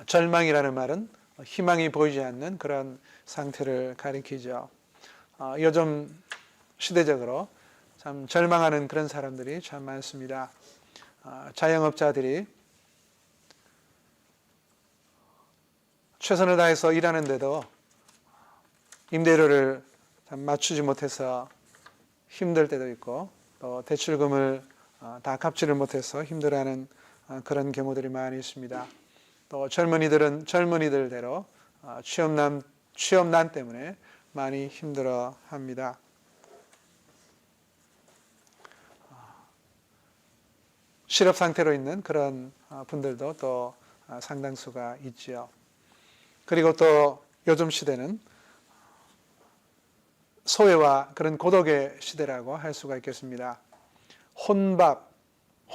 절망이라는 말은 희망이 보이지 않는 그런 상태를 가리키죠. 요즘 시대적으로 참 절망하는 그런 사람들이 참 많습니다. 자영업자들이 최선을 다해서 일하는데도 임대료를 맞추지 못해서 힘들 때도 있고, 또 대출금을 다 갚지를 못해서 힘들어하는 그런 경우들이 많이 있습니다. 또 젊은이들은 젊은이들대로 취업난 때문에 많이 힘들어합니다. 실업 상태로 있는 그런 분들도 또 상당수가 있지요. 그리고 또 요즘 시대는 소외와 그런 고독의 시대라고 할 수가 있겠습니다. 혼밥,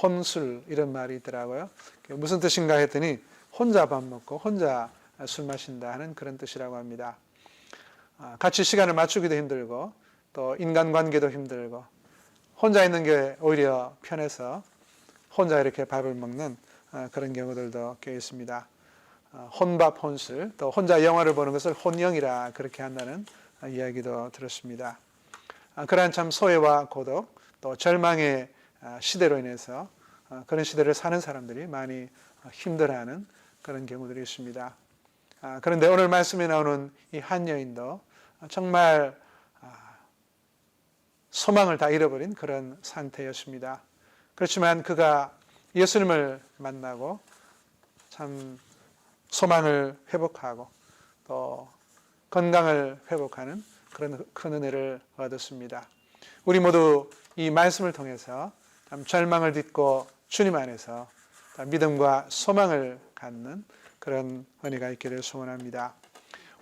혼술 이런 말이 있더라고요. 무슨 뜻인가 했더니 혼자 밥 먹고 혼자 술 마신다 하는 그런 뜻이라고 합니다. 같이 시간을 맞추기도 힘들고 또 인간관계도 힘들고 혼자 있는 게 오히려 편해서 혼자 이렇게 밥을 먹는 그런 경우들도 꽤 있습니다. 혼밥, 혼술, 또 혼자 영화를 보는 것을 혼영이라 그렇게 한다는 이야기도 들었습니다. 그러한 참 소외와 고독, 또 절망의 시대로 인해서 그런 시대를 사는 사람들이 많이 힘들어하는 그런 경우들이 있습니다. 그런데 오늘 말씀에 나오는 이 한 여인도 정말 소망을 다 잃어버린 그런 상태였습니다. 그렇지만 그가 예수님을 만나고 참 소망을 회복하고 또 건강을 회복하는 그런 큰 은혜를 얻었습니다. 우리 모두 이 말씀을 통해서 참 절망을 딛고 주님 안에서 믿음과 소망을 갖는 그런 은혜가 있기를 소원합니다.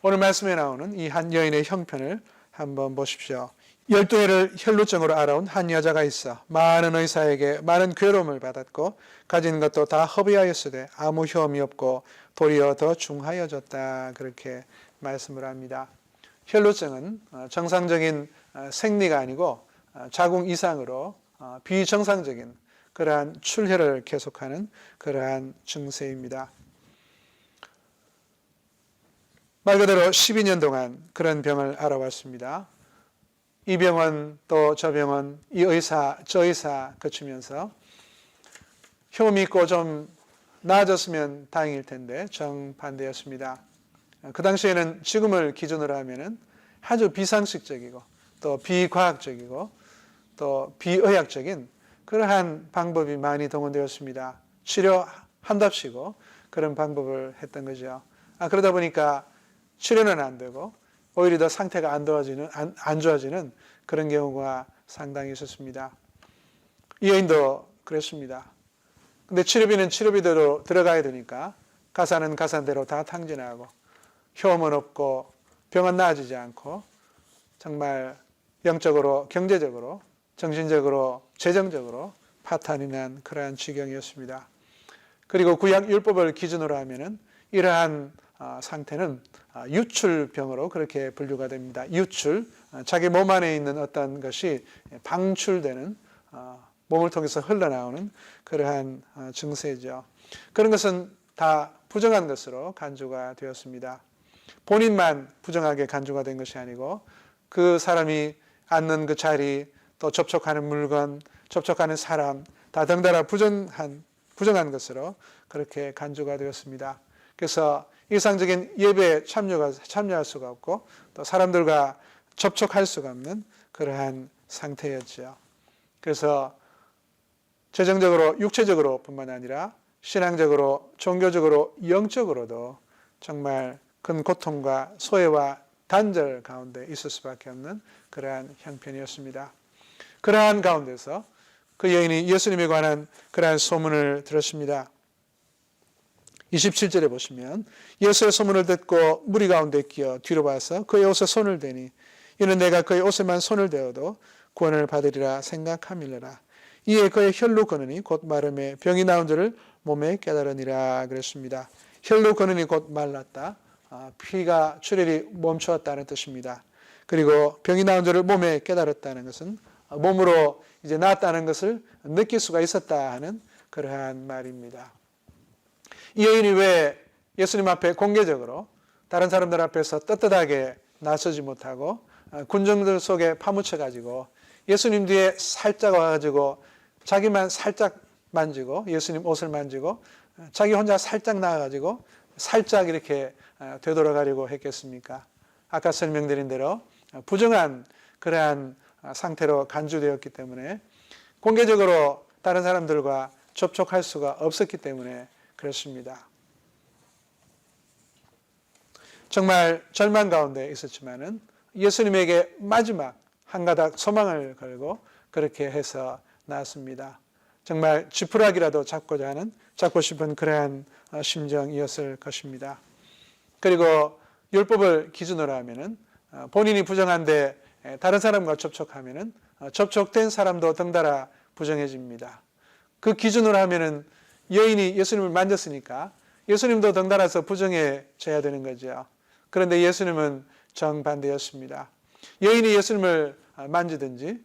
오늘 말씀에 나오는 이 한 여인의 형편을 한번 보십시오. 12해를 혈루증으로 앓아온 한 여자가 있어 많은 의사에게 많은 괴로움을 받았고 가진 것도 다 허비하였으되 아무 효험이 없고 도리어 더 중하여졌다. 그렇게 말씀을 합니다. 혈루증은 정상적인 생리가 아니고 자궁 이상으로 비정상적인 그러한 출혈을 계속하는 그러한 증세입니다. 말 그대로 12년 동안 그런 병을 앓아왔습니다. 이 병원 또 저 병원, 이 의사 저 의사 거치면서 효험이 있고 좀 나아졌으면 다행일 텐데 정반대였습니다. 그 당시에는 지금을 기준으로 하면은 아주 비상식적이고 또 비과학적이고 또 비의학적인 그러한 방법이 많이 동원되었습니다. 치료한답시고 그런 방법을 했던 거죠. 그러다 보니까 치료는 안 되고 오히려 더 상태가 안 좋아지는 그런 경우가 상당히 있었습니다. 이 여인도 그랬습니다. 근데 치료비는 치료비대로 들어가야 되니까 가산은 가산대로 다 탕진하고 효험은 없고 병은 나아지지 않고 정말 영적으로, 경제적으로, 정신적으로, 재정적으로 파탄이 난 그러한 지경이었습니다. 그리고 구약 율법을 기준으로 하면은 이러한 상태는 유출병으로 그렇게 분류가 됩니다. 유출, 자기 몸 안에 있는 어떤 것이 방출되는 몸을 통해서 흘러나오는 그러한 증세죠. 그런 것은 다 부정한 것으로 간주가 되었습니다. 본인만 부정하게 간주가 된 것이 아니고 그 사람이 앉는 그 자리, 또 접촉하는 물건, 접촉하는 사람 다 덩달아 부정한 것으로 그렇게 간주가 되었습니다. 그래서 일상적인 예배에 참여할 수가 없고 또 사람들과 접촉할 수가 없는 그러한 상태였죠. 그래서 재정적으로 육체적으로 뿐만 아니라 신앙적으로 종교적으로 영적으로도 정말 큰 고통과 소외와 단절 가운데 있을 수밖에 없는 그러한 형편이었습니다. 그러한 가운데서 그 여인이 예수님에 관한 그러한 소문을 들었습니다. 27절에 보시면 예수의 소문을 듣고 무리 가운데 끼어 뒤로 봐서 그의 옷에 손을 대니 이는 내가 그의 옷에만 손을 대어도 구원을 받으리라 생각함이니라. 이에 그의 혈루 거느니 곧 마름에 병이 나온 줄을 몸에 깨달으니라 그랬습니다. 혈루 거느니 곧 말랐다. 피가 출혈이 멈추었다는 뜻입니다. 그리고 병이 나온 줄을 몸에 깨달았다는 것은 몸으로 이제 나았다는 것을 느낄 수가 있었다 하는 그러한 말입니다. 이 여인이 왜 예수님 앞에 공개적으로 다른 사람들 앞에서 떳떳하게 나서지 못하고 군중들 속에 파묻혀가지고 예수님 뒤에 살짝 와가지고 자기만 살짝 만지고 예수님 옷을 만지고 자기 혼자 살짝 나와가지고 살짝 이렇게 되돌아가려고 했겠습니까? 아까 설명드린 대로 부정한 그러한 상태로 간주되었기 때문에 공개적으로 다른 사람들과 접촉할 수가 없었기 때문에 그렇습니다. 정말 절망 가운데 있었지만은 예수님에게 마지막 한 가닥 소망을 걸고 그렇게 해서 나왔습니다. 정말 지푸라기라도 잡고 싶은 그러한 심정이었을 것입니다. 그리고 율법을 기준으로 하면은 본인이 부정한데 다른 사람과 접촉하면은 접촉된 사람도 덩달아 부정해집니다. 그 기준으로 하면은 여인이 예수님을 만졌으니까 예수님도 덩달아서 부정해져야 되는 거죠. 그런데 예수님은 정반대였습니다. 여인이 예수님을 만지든지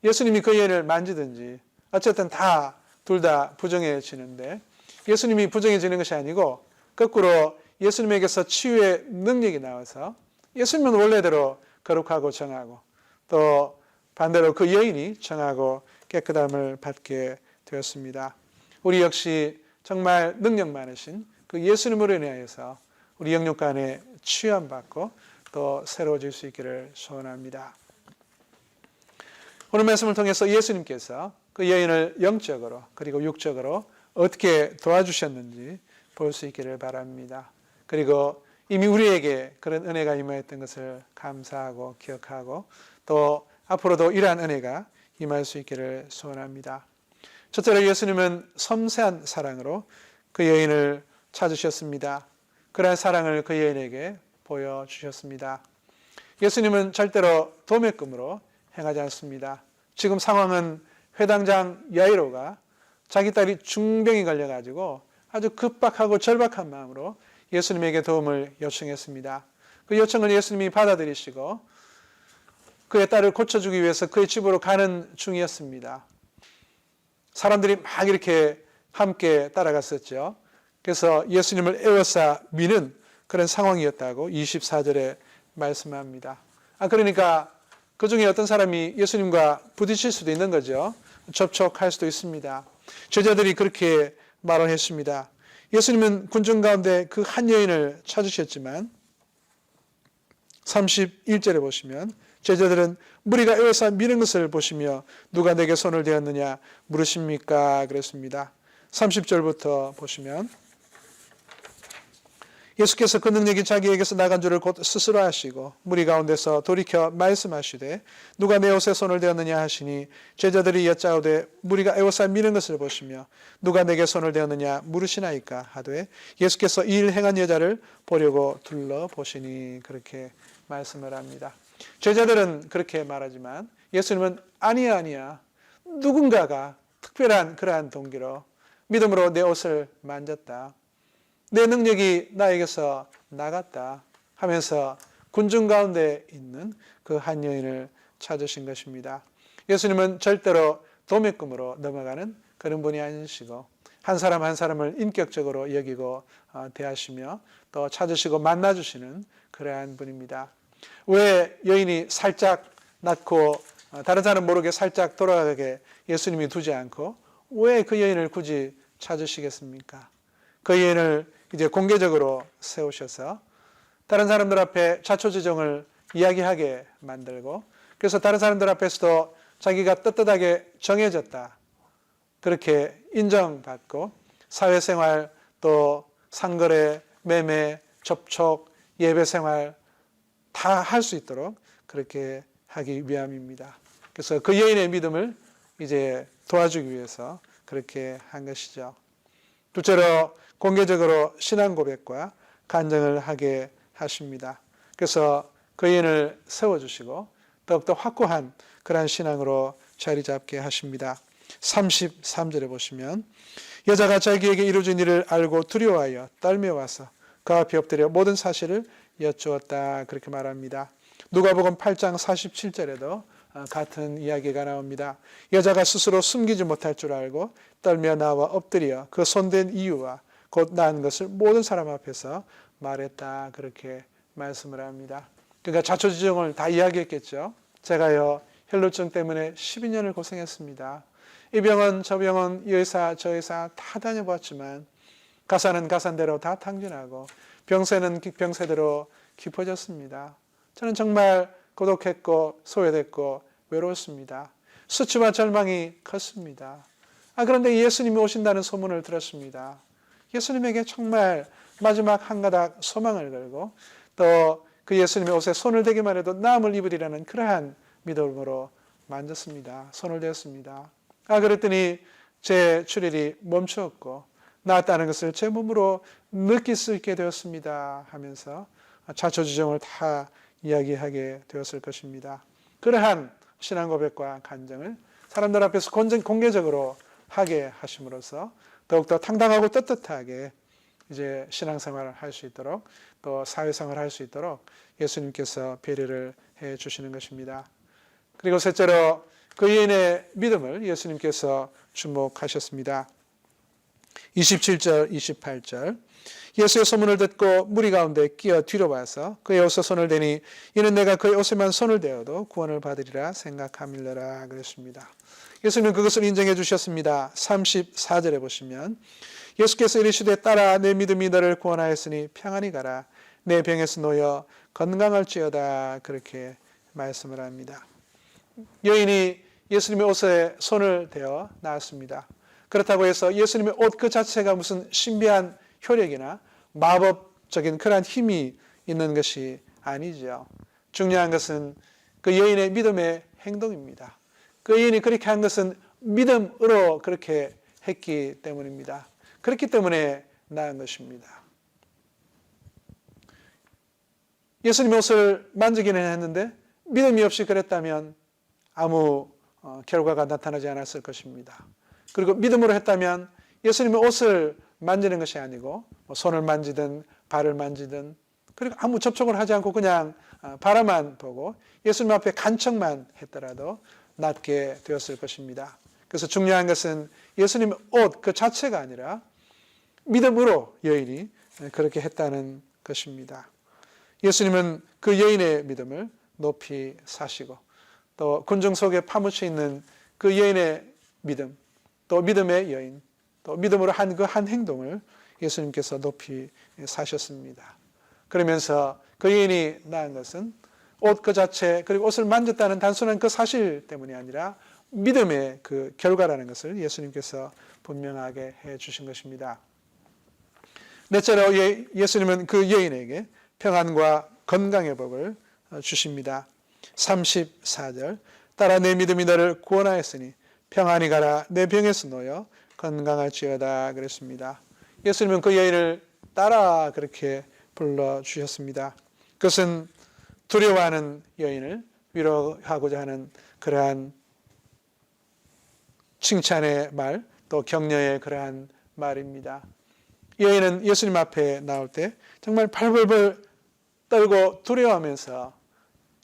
예수님이 그 여인을 만지든지 어쨌든 둘 다 부정해지는데 예수님이 부정해지는 것이 아니고 거꾸로 예수님에게서 치유의 능력이 나와서 예수님은 원래대로 거룩하고 정하고 또 반대로 그 여인이 정하고 깨끗함을 받게 되었습니다. 우리 역시 정말 능력 많으신 그 예수님으로 인하여서 우리 영육 간에 치유함받고 또 새로워질 수 있기를 소원합니다. 오늘 말씀을 통해서 예수님께서 그 여인을 영적으로 그리고 육적으로 어떻게 도와주셨는지 볼 수 있기를 바랍니다. 그리고 이미 우리에게 그런 은혜가 임하였던 것을 감사하고 기억하고 또 앞으로도 이러한 은혜가 임할 수 있기를 소원합니다. 첫째로 예수님은 섬세한 사랑으로 그 여인을 찾으셨습니다. 그러한 사랑을 그 여인에게 보여주셨습니다. 예수님은 절대로 도매금으로 행하지 않습니다. 지금 상황은 회당장 야이로가 자기 딸이 중병이 걸려가지고 아주 급박하고 절박한 마음으로 예수님에게 도움을 요청했습니다. 그 요청을 예수님이 받아들이시고 그의 딸을 고쳐주기 위해서 그의 집으로 가는 중이었습니다. 사람들이 막 이렇게 함께 따라갔었죠. 그래서 예수님을 에워싸 미는 그런 상황이었다고 24절에 말씀합니다. 그러니까 그 중에 어떤 사람이 예수님과 부딪힐 수도 있는 거죠. 접촉할 수도 있습니다. 제자들이 그렇게 말을 했습니다. 예수님은 군중 가운데 그 한 여인을 찾으셨지만 31절에 보시면 제자들은 무리가 에워싸 미는 것을 보시며 누가 내게 손을 대었느냐 물으십니까? 그랬습니다. 30절부터 보시면 예수께서 그 능력이 자기에게서 나간 줄을 곧 스스로 아시고 무리 가운데서 돌이켜 말씀하시되 누가 내 옷에 손을 대었느냐 하시니 제자들이 여짜오되 무리가 에워싸 미는 것을 보시며 누가 내게 손을 대었느냐 물으시나이까 하되 예수께서 이 일 행한 여자를 보려고 둘러보시니 그렇게 말씀을 합니다. 제자들은 그렇게 말하지만 예수님은 아니야 누군가가 특별한 그러한 동기로 믿음으로 내 옷을 만졌다. 내 능력이 나에게서 나갔다 하면서 군중 가운데 있는 그 한 여인을 찾으신 것입니다. 예수님은 절대로 도매금으로 넘어가는 그런 분이 아니시고 한 사람 한 사람을 인격적으로 여기고 대하시며 또 찾으시고 만나주시는 그러한 분입니다. 왜 여인이 살짝 낳고 다른 사람 모르게 살짝 돌아가게 예수님이 두지 않고 왜 그 여인을 굳이 찾으시겠습니까? 그 여인을 이제 공개적으로 세우셔서 다른 사람들 앞에 자초지종을 이야기하게 만들고 그래서 다른 사람들 앞에서도 자기가 떳떳하게 정해졌다. 그렇게 인정받고 사회생활 또 상거래, 매매, 접촉, 예배생활 다 할 수 있도록 그렇게 하기 위함입니다. 그래서 그 여인의 믿음을 이제 도와주기 위해서 그렇게 한 것이죠. 둘째로 공개적으로 신앙 고백과 간증을 하게 하십니다. 그래서 그 여인을 세워주시고 더욱더 확고한 그러한 신앙으로 자리 잡게 하십니다. 33절에 보시면 여자가 자기에게 이루어진 일을 알고 두려워하여 떨며 와서 그 앞에 엎드려 모든 사실을 여쭈었다 그렇게 말합니다. 누가복음 8장 47절에도 같은 이야기가 나옵니다. 여자가 스스로 숨기지 못할 줄 알고 떨며 나와 엎드려 그 손댄 이유와 곧 나은 것을 모든 사람 앞에서 말했다. 그렇게 말씀을 합니다. 그러니까 자초지종을 다 이야기했겠죠. 제가요 혈루증 때문에 12년을 고생했습니다. 이 병원 저 병원 이 의사 저 의사 다 다녀봤지만 가산은 가산대로 다 탕진하고 병세는 병세대로 깊어졌습니다. 저는 정말 고독했고 소외됐고 외로웠습니다. 수치와 절망이 컸습니다. 그런데 예수님이 오신다는 소문을 들었습니다. 예수님에게 정말 마지막 한 가닥 소망을 걸고 또 그 예수님의 옷에 손을 대기만 해도 나음을 입으리라는 그러한 믿음으로 만졌습니다. 손을 대었습니다. 그랬더니 제 출혈이 멈추었고 나았다는 것을 제 몸으로 느낄 수 있게 되었습니다 하면서 자초지종을 다 이야기하게 되었을 것입니다. 그러한 신앙 고백과 간증을 사람들 앞에서 공개적으로 하게 하심으로써 더욱더 당당하고 떳떳하게 이제 신앙생활을 할 수 있도록 또 사회생활을 할 수 있도록 예수님께서 배려를 해 주시는 것입니다. 그리고 셋째로 그 여인의 믿음을 예수님께서 주목하셨습니다. 27절, 28절 예수의 소문을 듣고 무리 가운데 끼어 뒤로 와서 그의 옷에 손을 대니 이는 내가 그의 옷에만 손을 대어도 구원을 받으리라 생각함일러라 그랬습니다. 예수님은 그것을 인정해 주셨습니다. 34절에 보시면 예수께서 이르시되 따라 내 믿음이 너를 구원하였으니 평안히 가라 내 병에서 놓여 건강할지어다 그렇게 말씀을 합니다. 여인이 예수님의 옷에 손을 대어 나았습니다. 그렇다고 해서 예수님의 옷 그 자체가 무슨 신비한 효력이나 마법적인 그러한 힘이 있는 것이 아니죠. 중요한 것은 그 여인의 믿음의 행동입니다. 그 여인이 그렇게 한 것은 믿음으로 그렇게 했기 때문입니다. 그렇기 때문에 나은 것입니다. 예수님의 옷을 만지기는 했는데 믿음이 없이 그랬다면 아무 결과가 나타나지 않았을 것입니다. 그리고 믿음으로 했다면 예수님의 옷을 만지는 것이 아니고 손을 만지든 발을 만지든 그리고 아무 접촉을 하지 않고 그냥 바라만 보고 예수님 앞에 간청만 했더라도 낫게 되었을 것입니다. 그래서 중요한 것은 예수님의 옷 그 자체가 아니라 믿음으로 여인이 그렇게 했다는 것입니다. 예수님은 그 여인의 믿음을 높이 사시고 또 군중 속에 파묻혀 있는 그 여인의 믿음 또 믿음의 여인 또 믿음으로 한 그 한 행동을 예수님께서 높이 사셨습니다. 그러면서 그 여인이 나은 것은 옷 그 자체 그리고 옷을 만졌다는 단순한 그 사실 때문이 아니라 믿음의 그 결과라는 것을 예수님께서 분명하게 해 주신 것입니다. 넷째로 예수님은 그 여인에게 평안과 건강의 복을 주십니다. 34절 따라 내 믿음이 너를 구원하였으니 평안히 가라 내 병에서 놓여 건강할지어다 그랬습니다. 예수님은 그 여인을 따라 그렇게 불러주셨습니다. 그것은 두려워하는 여인을 위로하고자 하는 그러한 칭찬의 말, 또 격려의 그러한 말입니다. 여인은 예수님 앞에 나올 때 정말 발벌벌 떨고 두려워하면서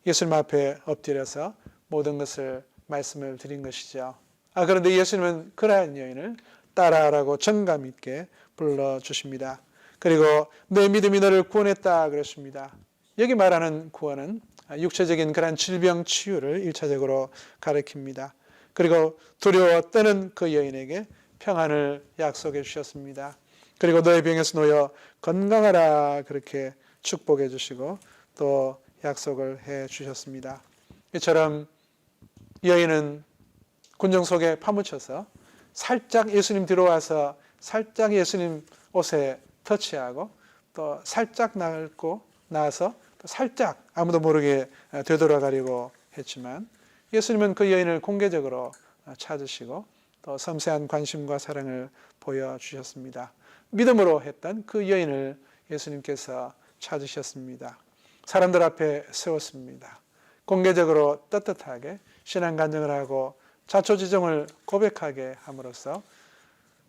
예수님 앞에 엎드려서 모든 것을 말씀을 드린 것이죠. 그런데 예수님은 그러한 여인을 따라라고 정감 있게 불러주십니다. 그리고 내 믿음이 너를 구원했다 그랬습니다. 여기 말하는 구원은 육체적인 그러한 질병 치유를 1차적으로 가리킵니다. 그리고 두려워 떠는 그 여인에게 평안을 약속해 주셨습니다. 그리고 너의 병에서 놓여 건강하라 그렇게 축복해 주시고 또 약속을 해 주셨습니다. 이처럼 여인은 군중 속에 파묻혀서 살짝 예수님 들어와서 살짝 예수님 옷에 터치하고 또 살짝 나서 또 살짝 아무도 모르게 되돌아가려고 했지만 예수님은 그 여인을 공개적으로 찾으시고 또 섬세한 관심과 사랑을 보여주셨습니다. 믿음으로 했던 그 여인을 예수님께서 찾으셨습니다. 사람들 앞에 세웠습니다. 공개적으로 떳떳하게 신앙 간증을 하고 자초지종을 고백하게 함으로써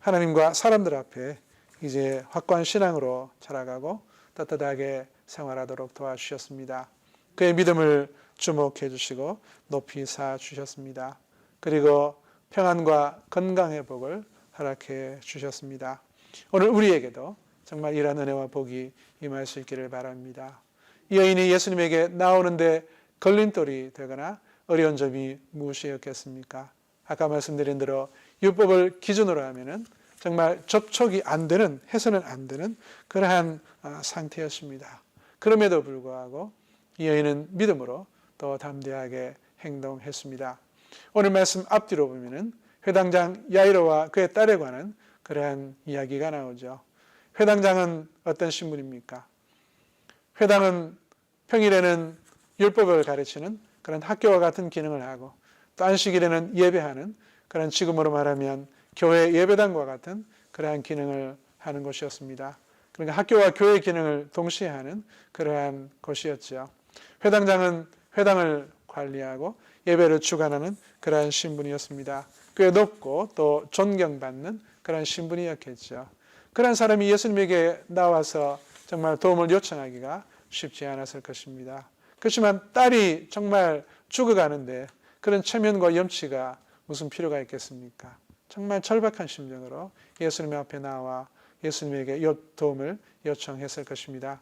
하나님과 사람들 앞에 이제 확고한 신앙으로 자라가고 떳떳하게 생활하도록 도와주셨습니다. 그의 믿음을 주목해 주시고 높이 사 주셨습니다. 그리고 평안과 건강의 복을 허락해 주셨습니다. 오늘 우리에게도 정말 이러한 은혜와 복이 임할 수 있기를 바랍니다. 이 여인이 예수님에게 나오는데 걸림돌이 되거나 어려운 점이 무엇이었겠습니까? 아까 말씀드린 대로 율법을 기준으로 하면은 정말 접촉이 안 되는, 해서는 안 되는 그러한 상태였습니다. 그럼에도 불구하고 이 여인은 믿음으로 또 담대하게 행동했습니다. 오늘 말씀 앞뒤로 보면은 회당장 야이로와 그의 딸에 관한 그러한 이야기가 나오죠. 회당장은 어떤 신분입니까? 회당은 평일에는 율법을 가르치는 그런 학교와 같은 기능을 하고 또 안식일에는 예배하는 그런 지금으로 말하면 교회 예배당과 같은 그러한 기능을 하는 곳이었습니다. 그러니까 학교와 교회 기능을 동시에 하는 그러한 곳이었죠. 회당장은 회당을 관리하고 예배를 주관하는 그러한 신분이었습니다. 꽤 높고 또 존경받는 그런 신분이었겠죠. 그런 사람이 예수님에게 나와서 정말 도움을 요청하기가 쉽지 않았을 것입니다. 그렇지만 딸이 정말 죽어가는데 그런 체면과 염치가 무슨 필요가 있겠습니까? 정말 절박한 심정으로 예수님 앞에 나와 예수님에게 도움을 요청했을 것입니다.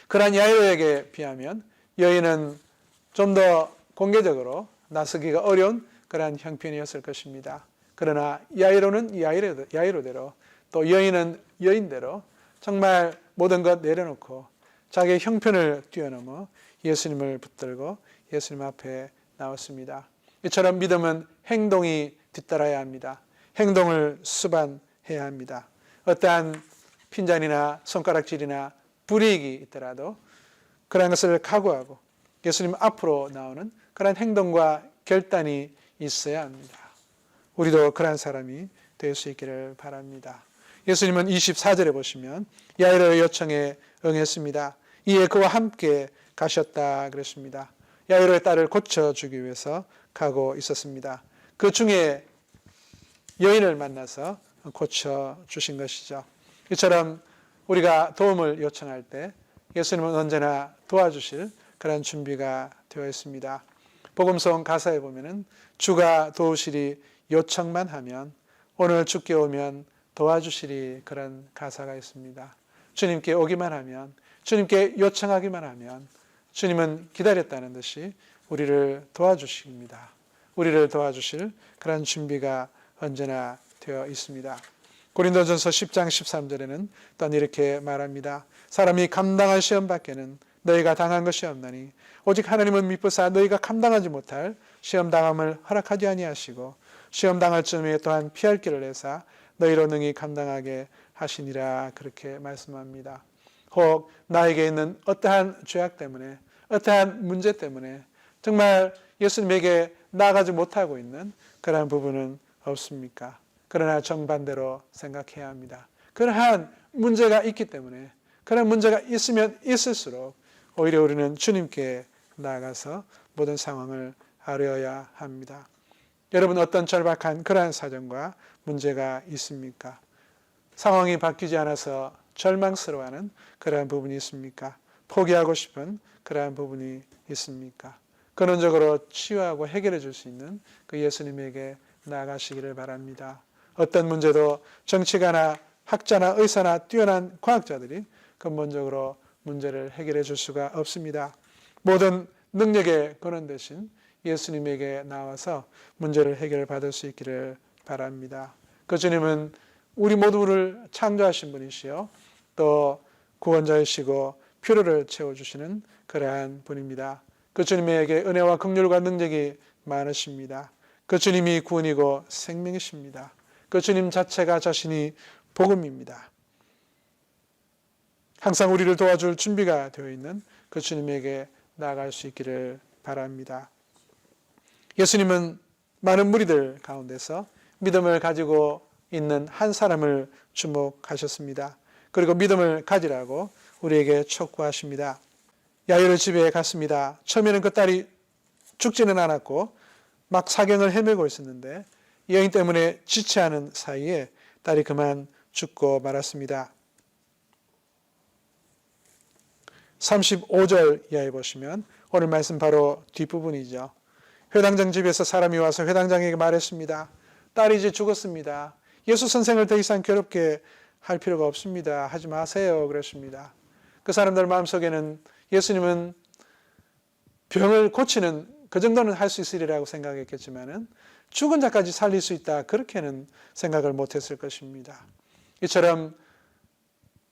그러한 야이로에게 비하면 여인은 좀 더 공개적으로 나서기가 어려운 그러한 형편이었을 것입니다. 그러나 야이로는 야이로대로 또 여인은 여인대로 정말 모든 것 내려놓고 자기의 형편을 뛰어넘어 예수님을 붙들고 예수님 앞에 나왔습니다. 이처럼 믿음은 행동이 뒤따라야 합니다. 행동을 수반해야 합니다. 어떠한 핀잔이나 손가락질이나 불이익이 있더라도 그런 것을 각오하고 예수님 앞으로 나오는 그런 행동과 결단이 있어야 합니다. 우리도 그런 사람이 될 수 있기를 바랍니다. 예수님은 24절에 보시면 야이로의 요청에 응했습니다. 이에 그와 함께 가셨다 그랬습니다. 야이로의 딸을 고쳐주기 위해서 가고 있었습니다. 그 중에 여인을 만나서 고쳐주신 것이죠. 이처럼 우리가 도움을 요청할 때 예수님은 언제나 도와주실 그런 준비가 되어 있습니다. 복음성 가사에 보면은 주가 도우시리 요청만 하면 오늘 주께 오면 도와주시리 그런 가사가 있습니다. 주님께 오기만 하면 주님께 요청하기만 하면 주님은 기다렸다는 듯이 우리를 도와주십니다. 우리를 도와주실 그런 준비가 언제나 되어 있습니다. 고린도전서 10장 13절에는 또 이렇게 말합니다. 사람이 감당할 시험 밖에는 너희가 당한 것이 없나니 오직 하나님은 미쁘사 너희가 감당하지 못할 시험 당함을 허락하지 아니하시고 시험 당할 즈음에 또한 피할 길을 내사 너희로 능히 감당하게 하시니라 그렇게 말씀합니다. 혹 나에게 있는 어떠한 죄악 때문에 어떠한 문제 때문에 정말 예수님에게 나아가지 못하고 있는 그러한 부분은 없습니까? 그러나 정반대로 생각해야 합니다. 그러한 문제가 있기 때문에 그런 문제가 있으면 있을수록 오히려 우리는 주님께 나아가서 모든 상황을 아뢰어야 합니다. 여러분 어떤 절박한 그러한 사정과 문제가 있습니까? 상황이 바뀌지 않아서 절망스러워하는 그러한 부분이 있습니까? 포기하고 싶은 그러한 부분이 있습니까? 근원적으로 치유하고 해결해 줄 수 있는 그 예수님에게 나아가시기를 바랍니다. 어떤 문제도 정치가나 학자나 의사나 뛰어난 과학자들이 근본적으로 문제를 해결해 줄 수가 없습니다. 모든 능력의 근원 대신 예수님에게 나와서 문제를 해결받을 수 있기를 바랍니다. 그 주님은 우리 모두를 창조하신 분이시요 또 구원자이시고 필요를 채워주시는 그러한 분입니다. 그 주님에게 은혜와 긍휼과 능력이 많으십니다. 그 주님이 구원이고 생명이십니다. 그 주님 자체가 자신이 복음입니다. 항상 우리를 도와줄 준비가 되어 있는 그 주님에게 나아갈 수 있기를 바랍니다. 예수님은 많은 무리들 가운데서 믿음을 가지고 있는 한 사람을 주목하셨습니다. 그리고 믿음을 가지라고 우리에게 촉구하십니다. 야이로 집에 갔습니다. 처음에는 그 딸이 죽지는 않았고 막 사경을 헤매고 있었는데 여인 때문에 지체하는 사이에 딸이 그만 죽고 말았습니다. 35절 이하에 보시면 오늘 말씀 바로 뒷부분이죠. 회당장 집에서 사람이 와서 회당장에게 말했습니다. 딸이 이제 죽었습니다. 예수 선생을 더 이상 괴롭게 할 필요가 없습니다. 하지 마세요. 그랬습니다. 그 사람들 마음속에는 예수님은 병을 고치는 그 정도는 할 수 있으리라고 생각했겠지만은 죽은 자까지 살릴 수 있다. 그렇게는 생각을 못했을 것입니다. 이처럼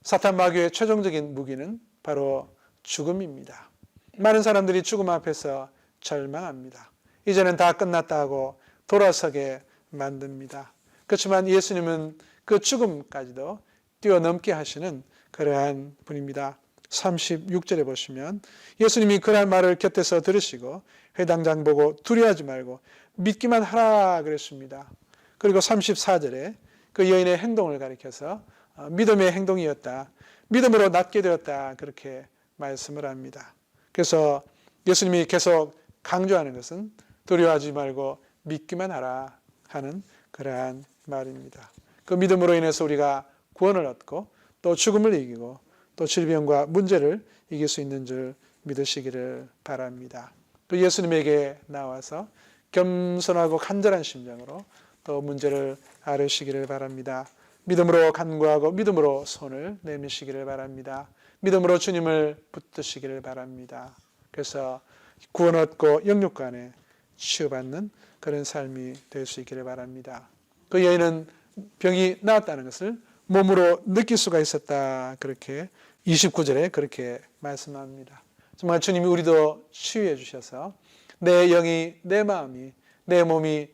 사탄 마귀의 최종적인 무기는 바로 죽음입니다. 많은 사람들이 죽음 앞에서 절망합니다. 이제는 다 끝났다 하고 돌아서게 만듭니다. 그렇지만 예수님은 그 죽음까지도 뛰어넘게 하시는 그러한 분입니다. 36절에 보시면 예수님이 그러한 말을 곁에서 들으시고 회당장 보고 두려워하지 말고 믿기만 하라 그랬습니다. 그리고 34절에 그 여인의 행동을 가리켜서 믿음의 행동이었다. 믿음으로 낫게 되었다. 그렇게 말씀을 합니다. 그래서 예수님이 계속 강조하는 것은 두려워하지 말고 믿기만 하라 하는 그러한 말입니다. 그 믿음으로 인해서 우리가 구원을 얻고 또 죽음을 이기고 또 질병과 문제를 이길 수 있는 줄 믿으시기를 바랍니다. 또 예수님에게 나와서 겸손하고 간절한 심정으로 또 문제를 앓으시기를 바랍니다. 믿음으로 간구하고 믿음으로 손을 내미시기를 바랍니다. 믿음으로 주님을 붙드시기를 바랍니다. 그래서 구원 얻고 영육간에 치유받는 그런 삶이 될 수 있기를 바랍니다. 그 여인은 병이 나았다는 것을 몸으로 느낄 수가 있었다. 그렇게 29절에 그렇게 말씀합니다. 정말 주님이 우리도 치유해 주셔서 내 영이, 내 마음이, 내 몸이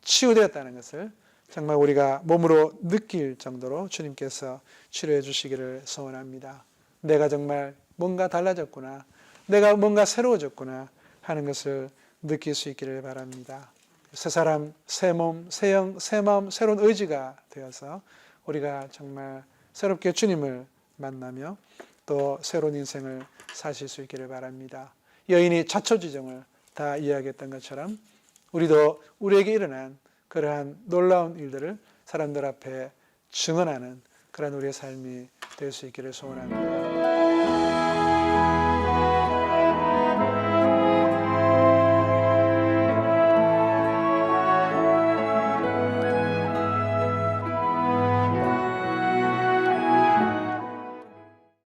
치유되었다는 것을 정말 우리가 몸으로 느낄 정도로 주님께서 치료해 주시기를 소원합니다. 내가 정말 뭔가 달라졌구나, 내가 뭔가 새로워졌구나 하는 것을 느낄 수 있기를 바랍니다. 새 사람, 새 몸, 새 영, 새 마음, 새로운 의지가 되어서 우리가 정말 새롭게 주님을 만나며 또 새로운 인생을 사실 수 있기를 바랍니다. 여인이 자초지종을 다 이야기했던 것처럼 우리도 우리에게 일어난 그러한 놀라운 일들을 사람들 앞에 증언하는 그런 우리의 삶이 될 수 있기를 소원합니다.